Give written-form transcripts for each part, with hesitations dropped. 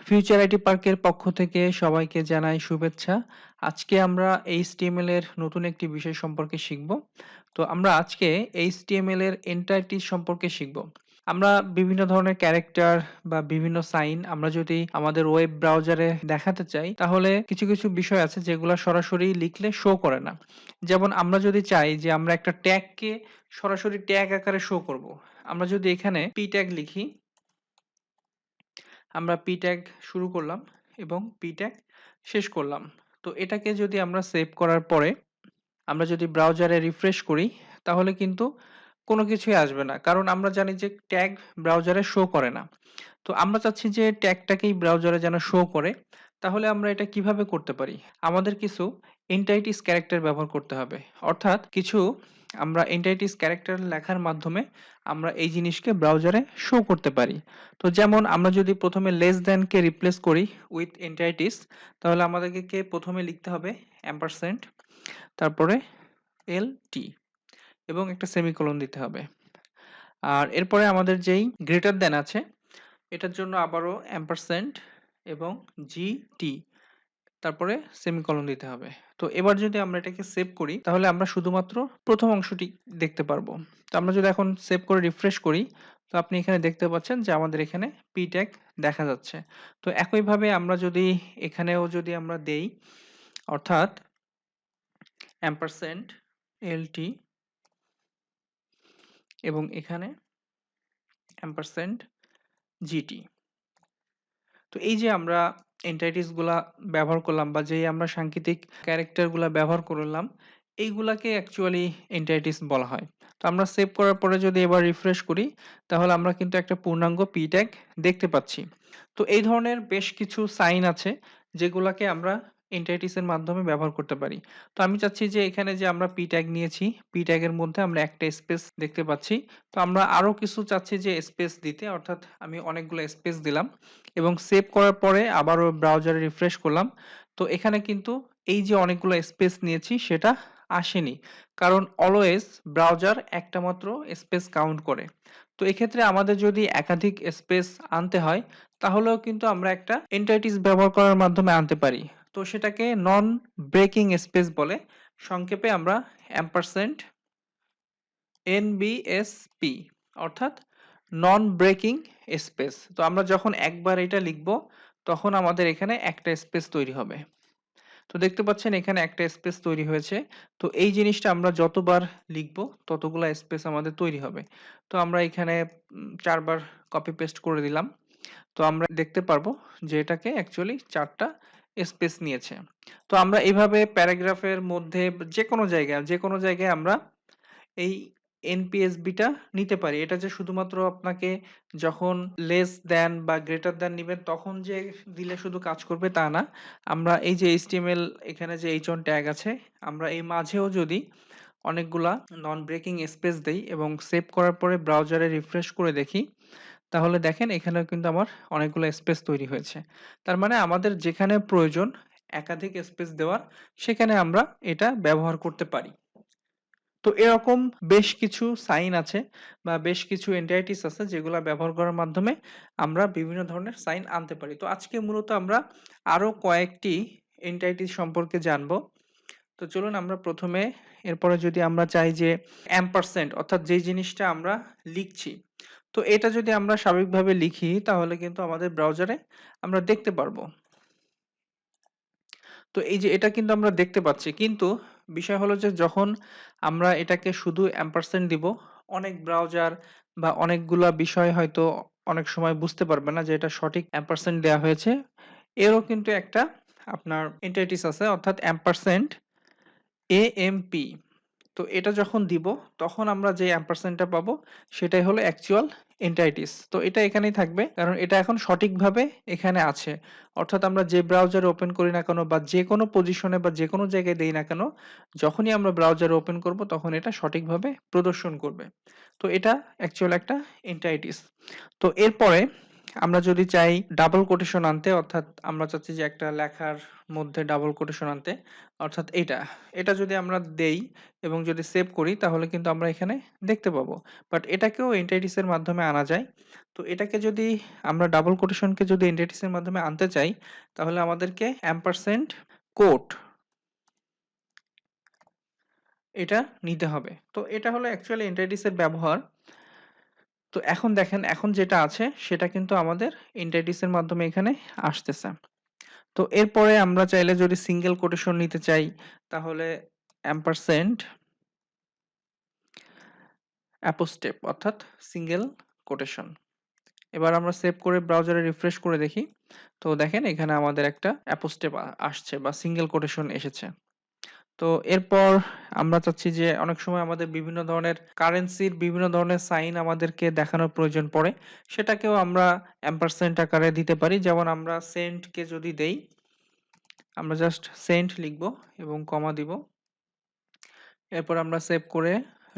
Future IT পার্কের পক্ষ থেকে সবাইকে জানাই শুভেচ্ছা। আজকে আমরা HTML এর নতুন একটি বিষয় সম্পর্কে শিখব। তো আমরা আজকে HTML এর এন্টাইটিস সম্পর্কে শিখব। আমরা বিভিন্ন ধরনের ক্যারেক্টার বা বিভিন্ন সাইন আমরা যদি আমাদের ওয়েব ব্রাউজারে দেখাতে চাই, তাহলে কিছু বিষয় আছে যেগুলা সরাসরি লিখলে শো করে না। যেমন আমরা যদি চাই যে আমরা একটা ট্যাগকে সরাসরি ট্যাগ আকারে শো করব। আমরা যদি এখানে p ট্যাগ লিখি, আমরা p ট্যাগ শুরু করলাম এবং p ট্যাগ শেষ করলাম। তো এটাকে যদি আমরা সেভ করার পরে আমরা যদি ব্রাউজারে রিফ্রেশ করি, তাহলে কিন্তু কোনো কিছুই আসবে না, কারণ আমরা জানি যে ট্যাগ ব্রাউজারে শো করে না। তো আমরা চাচ্ছি যে ট্যাগটাকেই ব্রাউজারে যেন শো করে। তাহলে আমরা এটা কিভাবে করতে পারি? আমাদের কিছু এন্টাইটিস ক্যারেক্টার ব্যবহার করতে হবে। অর্থাৎ কিছু আমরা এন্টাইটিস ক্যারেক্টার লেখার মাধ্যমে আমরা এই জিনিসকে ব্রাউজারে শো করতে পারি। তো যেমন আমরা যদি প্রথমে লেস দ্যান কে রিপ্লেস করি উইথ এন্টাইটিস, তাহলে আমাদেরকে প্রথমে লিখতে হবে ampersand, তারপরে lt এবং একটা সেমিকোলন দিতে হবে। আর এরপরে আমাদের যেই গ্রেটার দ্যান আছে, এটার জন্য আবারও ampersand এবং gt, তারপরে সেমিকোলন দিতে হবে। তো এবার যদি আমরা এটাকে সেভ করি, তাহলে আমরা শুধুমাত্র প্রথম অংশটি দেখতে পারবো। তো আমরা যদি এখন সেভ করে রিফ্রেশ করি, তো আপনি এখানে দেখতে পাচ্ছেন যে আমাদের এখানে p ট্যাগ দেখা যাচ্ছে। তো একইভাবে আমরা যদি এখানেও যদি আমরা দেই, অর্থাৎ ampersand lt এবং এখানে ampersand gt। তো এই যে আমরা এন্টাইটিস গুলা ব্যবহার করলাম বা যেই আমরা সাংকেতিক ক্যারেক্টার গুলা ব্যবহার করলাম, এইগুলাকে অ্যাকচুয়ালি এন্টাইটিস বলা হয়। তো আমরা সেভ করার পরে যদি এবার রিফ্রেশ করি, তাহলে আমরা কিন্তু একটা পূর্ণাঙ্গ p ট্যাগ দেখতে পাচ্ছি। তো এই ধরনের বেশ কিছু সাইন আছে যেগুলাকে আমরা এন্টাইটিস এর মাধ্যমে ব্যবহার করতে পারি। তো আমি চাচ্ছি যে এখানে যে আমরা p ট্যাগ নিয়েছি, p ট্যাগের মধ্যে আমরা একটা স্পেস দেখতে পাচ্ছি। তো আমরা আরো কিছু চাচ্ছি যে স্পেস দিতে, অর্থাৎ আমি অনেকগুলো স্পেস দিলাম এবং সেভ করার পরে আবারও ব্রাউজারে রিফ্রেশ করলাম। তো এখানে কিন্তু এই যে অনেকগুলো স্পেস নিয়েছি সেটা আসেনি, কারণ অলওয়েজ ব্রাউজার একটা মাত্র স্পেস কাউন্ট করে। তো এক্ষেত্রে আমাদের যদি একাধিক স্পেস আনতে হয়, তাহলেও কিন্তু আমরা একটা এন্টাইটিস ব্যবহার করার মাধ্যমে আনতে পারি। তো সেটাকে নন ব্রেকিং স্পেস বলে। সংক্ষেপে আমরা ampersand NBSP, অর্থাৎ নন ব্রেকিং স্পেস। তো আমরা যখন একবার এটা লিখব, তখন আমাদের এখানে একটা স্পেস তৈরি হবে। তো দেখতে পাচ্ছেন এখানে একটা স্পেস তৈরি হয়েছে। তো এই জিনিসটা আমরা যতবার লিখব ততগুলা স্পেস আমাদের তৈরি হবে। তো আমরা এখানে 4 বার কপি পেস্ট করে দিলাম। তো আমরা দেখতে পারবো যে এটাকে অ্যাকচুয়ালি 4 টা স্পেস নিয়েছে। তো আমরা এভাবে প্যারাগ্রাফের মধ্যে যেকোনো জায়গায় আমরা এই এনপিএসবিটা নিতে পারি। এটা যে শুধুমাত্র আপনাকে যখন লেস দ্যান বা গ্রেটার দ্যান নিবেন তখন যে দিলে শুধু কাজ করবে তা না। আমরা এই যে এইচটিএমএল এখানে যে এইচ1 ট্যাগ আছে, আমরা এই মাঝেও যদি অনেকগুলা নন ব্রেকিং স্পেস দেই এবং সেভ করার পরে ব্রাউজারে রিফ্রেশ করে দেখি, তাহলে দেখেন এখানেও কিন্তু আমার অনেকগুলো স্পেস তৈরি হয়েছে। তার মানে আমাদের যেখানে প্রয়োজন একাধিক স্পেস দেওয়ার, সেখানে আমরা এটা ব্যবহার করতে পারি। তো এরকম বেশ কিছু সাইন আছে বা বেশ কিছু এন্টাইটিস আছে যেগুলা ব্যবহার করার মাধ্যমে আমরা বিভিন্ন ধরনের সাইন আনতে পারি। তো আজকে মূলত আমরা আরো কয়েকটি এন্টাইটিস সম্পর্কে জানবো। তো চলুন আমরা প্রথমে, এরপরে যদি আমরা চাই যে ampersand অর্থাৎ যে জিনিসটা আমরা লিখছি, তো এটা যদি আমরা স্বাভাবিকভাবে লিখি, তাহলে কিন্তু আমাদের ব্রাউজারে আমরা দেখতে পারবো। তো এই যে এটা কিন্তু আমরা দেখতে পাচ্ছি, কিন্তু বিষয় হলো যে যখন আমরা এটাকে শুধু ampersand দিব, অনেক ব্রাউজার বা অনেকগুলা বিষয় হয়তো অনেক সময় বুঝতে পারবে না যে এটা সঠিক ampersand দেয়া হয়েছে। এরও কিন্তু একটা আপনার এন্টাইটিস আছে, অর্থাৎ ampersand AMP। তো এটা যখন দিব, তখন আমরা যে অ্যাম্পারস্যান্ডটা পাবো সেটাই হলো অ্যাকচুয়াল এন্টাইটিস। তো এটা এখানেই থাকবে, কারণ এটা এখন সঠিকভাবে এখানে আছে। অর্থাৎ আমরা যে ব্রাউজারে ওপেন করি না কেন বা যে কোনো পজিশনে বা যে কোনো জায়গায় দেই না কেন, যখনই আমরা ব্রাউজারে ওপেন করব তখন এটা সঠিকভাবে প্রদর্শন করবে। তো এটা অ্যাকচুয়াল একটা এন্টাইটিস। তো এরপরে আমরা যদি চাই ডাবল কোটেশন আনতে, অর্থাৎ আমরা চাচ্ছি যে একটা লেখার মধ্যে ডাবল কোটেশন আনতে, অর্থাৎ এটা যদি আমরা দেই এবং যদি সেভ করি তাহলে কিন্তু আমরা এখানে দেখতে পাবো। বাট এটাকেও এন্টিটিস এর মাধ্যমে আনা যায়। তো এটাকে যদি আমরা ডাবল কোটেশনকে যদি এন্টিটিস এর মাধ্যমে আনতে চাই তাহলে আমাদেরকে এম্পারসেন্ড কোট এটা নিতে হবে। তো এটা হলো অ্যাকচুয়ালি এন্টিটিস এর ব্যবহার। তো এখন দেখেন, এখন যেটা আছে সেটা কিন্তু আমাদের এন্টিটিস এর মাধ্যমে এখানে আসতেছে। তো এরপরে আমরা চাইলে যদি সিঙ্গেল কোটেশন নিতে চাই তাহলে অ্যাম্পারস্যান্ড অ্যাপোস্টেপ অর্থাৎ সিঙ্গেল কোটেশন। এবার আমরা সেভ করে ব্রাউজারে রিফ্রেশ করে দেখি। তো দেখেন এখানে আমাদের একটা অ্যাপোস্টেপ আসছে বা সিঙ্গেল কোটেশন এসেছে। তো এরপর আমরা চাচ্ছি যে অনেক সময় আমাদের বিভিন্ন ধরনের কারেন্সির বিভিন্ন ধরনের সাইন আমাদেরকে দেখানোর প্রয়োজন পড়ে, সেটাকেও আমরা অ্যাম্পারস্যান্ড আকারে দিতে পারি। যেমন আমরা সেন্টকে যদি দেই, আমরা জাস্ট সেন্ট লিখব এবং কমা দিব। এরপর আমরা সেভ করে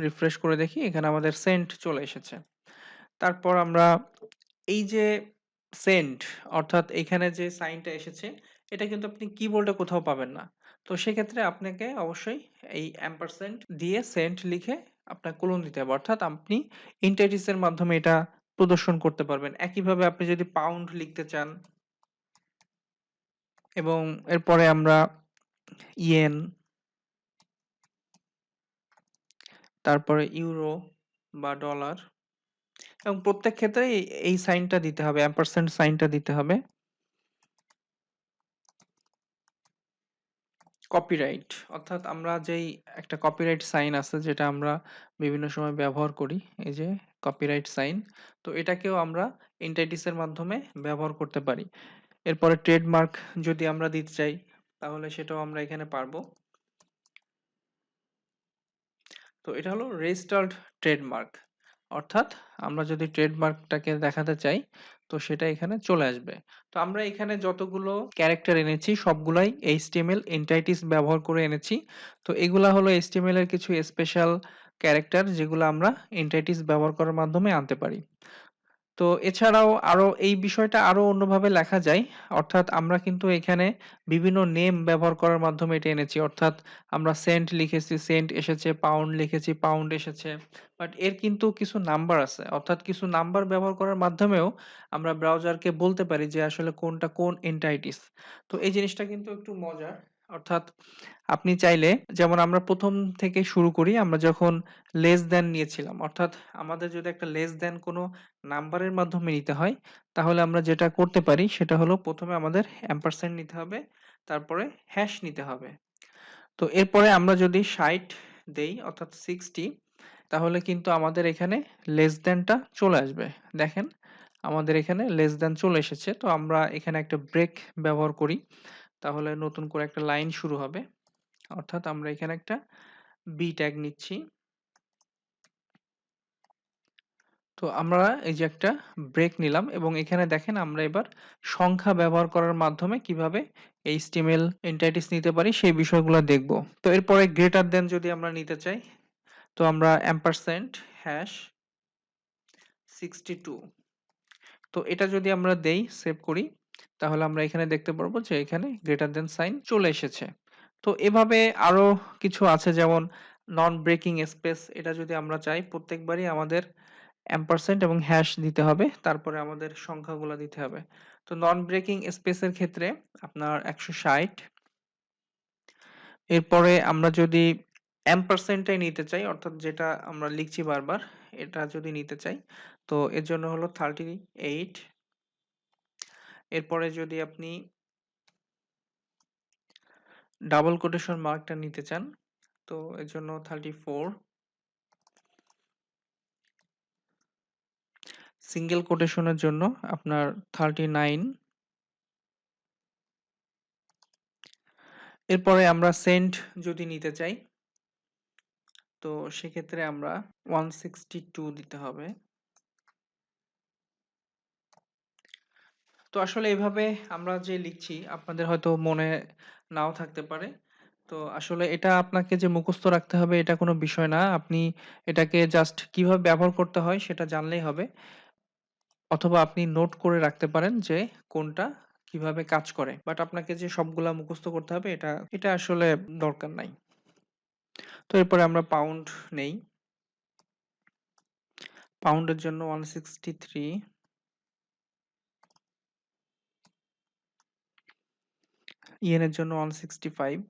রিফ্রেশ করে দেখি এখানে আমাদের সেন্ট চলে এসেছে। তারপর আমরা এই যে সেন্ট অর্থাৎ এখানে যে সাইনটা এসেছে এটা কিন্তু আপনি কিবোর্ডে কোথাও পাবেন না। তো সেক্ষেত্রে আপনাকে অবশ্যই এই অ্যাম্পারস্যান্ড দিয়ে সেন্ট লিখে আপনার কোলন দিতে হবে, অর্থাৎ আপনি ইন্টারিস এর মাধ্যমে এটা প্রদর্শন করতে পারবেন। একইভাবে আপনি যদি পাউন্ড লিখতে চান এবং এরপরে আমরা ইয়েন, তারপরে ইউরো বা ডলার, এবং প্রত্যেক ক্ষেত্রে এই সাইনটা দিতে হবে, অ্যাম্পারস্যান্ড সাইনটা দিতে হবে। কপিরাইট অর্থাৎ আমরা যেই একটা কপিরাইট সাইন আছে যেটা আমরা বিভিন্ন সময় ব্যবহার করি, এই যে কপিরাইট সাইন, তো এটাকেও আমরা এন্টিটিস এর মাধ্যমে ব্যবহার করতে পারি। এরপরে ট্রেডমার্ক যদি আমরা দিতে চাই তাহলে সেটাও আমরা এখানে পারবো। তো এটা হলো রেজিস্টার্ড ট্রেডমার্ক, অর্থাৎ আমরা যদি ট্রেডমার্কটাকে দেখাতে চাই তো সেটা এখানে চলে আসবে। তো আমরা এখানে যতগুলো ক্যারেক্টার এনেছি সবগুলাই এইচটিএমএল এন্টাইটিস ব্যবহার করে এনেছি। তো এগুলা হলো এইচটিএমএল এর কিছু স্পেশাল ক্যারেক্টার যেগুলো আমরা এন্টাইটিস ব্যবহার করার মাধ্যমে আনতে পারি। তো এছাড়াও আরো এই বিষয়টা আরো অন্যভাবে লেখা যায়, অর্থাৎ আমরা কিন্তু এখানে বিভিন্ন নেম ব্যবহার করার মাধ্যমে এটা এনেছি, অর্থাৎ আমরা সেন্ট লিখেছি সেন্ট এসেছে, পাউন্ড লিখেছি পাউন্ড এসেছে। বাট এর কিন্তু কিছু নাম্বার আছে, অর্থাৎ কিছু নাম্বার ব্যবহার করার মাধ্যমেও আমরা ব্রাউজারকে বলতে পারি যে আসলে কোনটা কোন এন্টাইটিস। তো এই জিনিসটা কিন্তু একটু মজার। অর্থাৎ আপনি চাইলে, যেমন আমরা প্রথম থেকে শুরু করি, আমরা যখন লেস দ্যান নিয়েছিলাম, অর্থাৎ আমাদের যদি একটা লেস দ্যান কোনো নাম্বারের মাধ্যমে নিতে হয় তাহলে আমরা যেটা করতে পারি সেটা হলো প্রথমে আমাদের অ্যাম্পারস্যান্ড নিতে হবে, তারপরে হ্যাশ নিতে হবে। তো এরপরে আমরা যদি 60 দেই অর্থাৎ 60, তাহলে কিন্তু আমাদের এখানে লেস দ্যানটা চলে আসবে। দেখেন আমাদের এখানে লেস দ্যান চলে এসেছে। তো আমরা এখানে একটা ব্রেক ব্যবহার করি, তাহলে নতুন করে একটা লাইন শুরু হবে। অর্থাৎ আমরা এখানে একটা বি ট্যাগ নিচ্ছি। তো আমরা এই যে একটা ব্রেক নিলাম এবং এখানে দেখেন আমরা এবার সংখ্যা ব্যবহার করার মাধ্যমে কিভাবে এইচটিএমএল এন্টাইটিস নিতে পারি সেই বিষয়গুলো দেখব। তো এরপরে গ্রেটার দেন যদি আমরা নিতে চাই তো আমরা এম্পারস্যান্ড হ্যাশ 62, তো এটা যদি আমরা দেই সেভ করি তাহলে আমরা এখানে দেখতে পারবো যে এখানে গ্রেটার দেন সাইন চলে এসেছে। তো এভাবে আরো কিছু আছে, যেমন নন ব্রেকিং স্পেস, এটা যদি আমরা চাই প্রত্যেকবারই আমাদের এম্পারসেন্ট এবং হ্যাশ দিতে হবে, তারপরে আমাদের সংখ্যাগুলো দিতে হবে। তো নন ব্রেকিং স্পেসের ক্ষেত্রে আপনার 160। এরপরে আমরা যদি এম্পারসেন্টটাই নিতে চাই, অর্থাৎ যেটা আমরা লিখছি বারবার, এটা যদি নিতে চাই তো এর জন্য হলো 38। এরপরে যদি আপনি ডাবল কোটেশন মার্কটা নিতে চান তো এর জন্য 34। সিঙ্গেল কোটেশনের জন্য আপনার 39। এরপরে আমরা সেন্ট যদি নিতে চাই তো সেক্ষেত্রে আমরা 162 দিতে হবে। তো আসলে এভাবে আমরা যে লিখছি আপনাদের হয়তো মনে নাও থাকতে পারে। তো আসলে এটা আপনাকে যে মুখস্থ রাখতে হবে এটা কোনো বিষয় না, আপনি এটাকে জাস্ট কিভাবে ব্যবহার করতে হয় সেটা জানলেই হবে। অথবা আপনি নোট করে রাখতে পারেন যে কোনটা কিভাবে কাজ করে। বাট আপনাকে যে সবগুলা মুখস্থ করতে হবে এটা আসলে দরকার নাই। তো এরপরে আমরা পাউন্ড নেই। পাউন্ডের জন্য 163, ইয়েনের জন্য 165,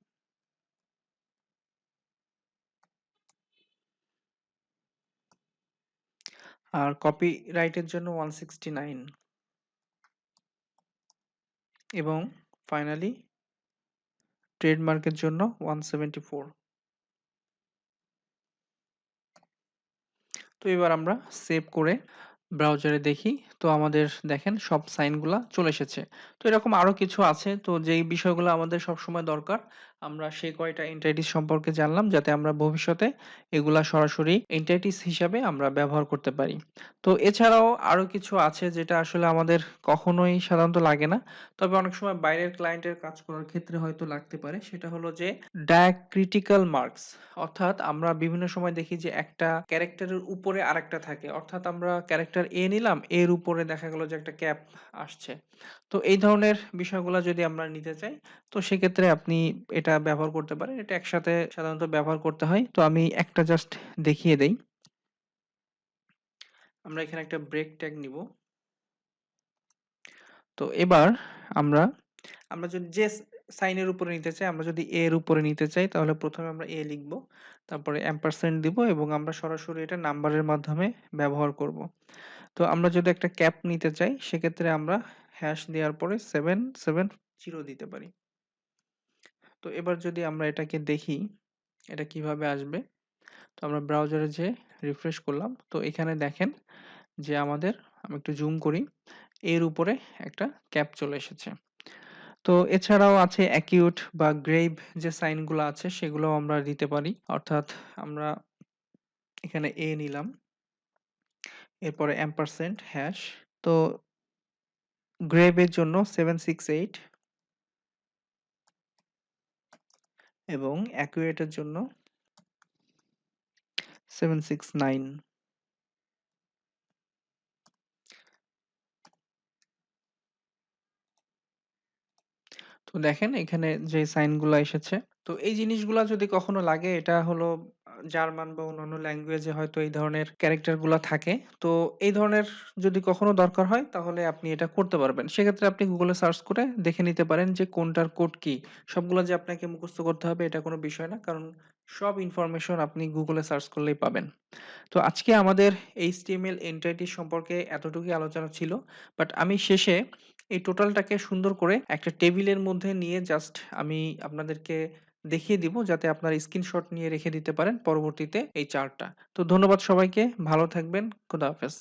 আর কপিরাইটের জন্য 169 এবং ফাইনালি ট্রেডমার্কের জন্য 174। তো এবার আমরা সেভ করে ব্রাউজারে দেখি। তো আমাদের দেখেন সব সাইনগুলা চলে এসেছে। তো এরকম আরো কিছু আছে। তো যেই বিষয়গুলো আমাদের সবসময় দরকার, আমরা সেই কয়টা এন্টিটিস সম্পর্কে জানলাম যাতে আমরা ভবিষ্যতে এগুলা সরাসরি এন্টিটিস হিসাবে আমরা ব্যবহার করতে পারি। তো এছাড়াও আরো কিছু আছে যেটা আসলে আমাদের কখনোই সাধারণত লাগে না। তবে অনেক সময় বাইরের ক্লায়েন্টের কাজ করার ক্ষেত্রে হয়তো লাগতে পারে। সেটা হলো যে ডায়াক্রিটিক্যাল মার্কস। অর্থাৎ আমরা বিভিন্ন সময় দেখি যে একটা ক্যারেক্টারের উপরে আরেকটা থাকে। অর্থাৎ আমরা ক্যারেক্টার এ নিলাম, এর উপরে দেখা গেল যে একটা ক্যাপ আসছে। তো এই ধরনের বিষয়গুলা যদি আমরা নিতে চাই, তো সেক্ষেত্রে আপনি এটা ব্যবহার করতে পারেন। এটা একসাথে সাধারণত ব্যবহার করতে হয়। তো আমি একটা জাস্ট দেখিয়ে দেই। আমরা এখানে একটা ব্রেক ট্যাগ নিব। তো এবার আমরা আমরা যদি যে সাইনের উপরে নিতে চাই, আমরা যদি এর উপরে নিতে চাই তাহলে প্রথমে আমরা এ লিখব, তারপরে এম্পারস্যান্ড দিব এবং আমরা সরাসরি এটা নাম্বারের মাধ্যমে ব্যবহার করব। তো আমরা যদি একটা ক্যাপ নিতে চাই সেক্ষেত্রে আমরা হ্যাশ দেওয়ার পরে 770 দিতে পারি। তো এবার যদি আমরা এটাকে দেখি এটা কিভাবে আসবে, তো আমরা ব্রাউজারে যে রিফ্রেশ করলাম, তো এখানে দেখেন যে আমাদের, আমি একটু জুম করি, এর উপরে একটা ক্যাপ চলে এসেছে। তো এছাড়াও আছে অ্যাকিউট বা গ্রেভ যে সাইনগুলো আছে সেগুলোও আমরা দিতে পারি। অর্থাৎ আমরা এখানে এ নিলাম, এরপরে এম্পারসেন্ট হ্যাশ। তো গ্রেভ এর জন্য 768 এবং অ্যাকুরেট এর জন্য 769। তো দেখেন এখানে যে সাইনগুলা এসেছে। তো এই জিনিসগুলা যদি কখনো লাগে, এটা হলো জার্মান বা অন্যান্য ল্যাঙ্গুয়েজে হয়তো এই ধরনের ক্যারেক্টার গুলা থাকে। তো এই ধরনের যদি কখনো দরকার হয় তাহলে আপনি এটা করতে পারবেন। সেক্ষেত্রে আপনি গুগলে সার্চ করে দেখে নিতে পারেন যে কোনটার কোড কি। সবগুলা যে আপনাকে মুখস্থ করতে হবে এটা কোনো বিষয় না। কারণ সব ইনফরমেশন আপনি গুগলে সার্চ করলেই পাবেন। তো আজকে আমাদের HTML এন্টিটি সম্পর্কে এতটুকুই আলোচনা ছিল। বাট আমি শেষে এই টোটালটাকে সুন্দর করে একটা টেবিলের মধ্যে নিয়ে জাস্ট আমি আপনাদেরকে দেখিয়ে দিব যাতে আপনারা স্ক্রিনশট নিয়ে রেখে দিতে পারেন পরবর্তীতে এই চার্টটা। তো ধন্যবাদ সবাইকে, ভালো থাকবেন, খোদা হাফেজ।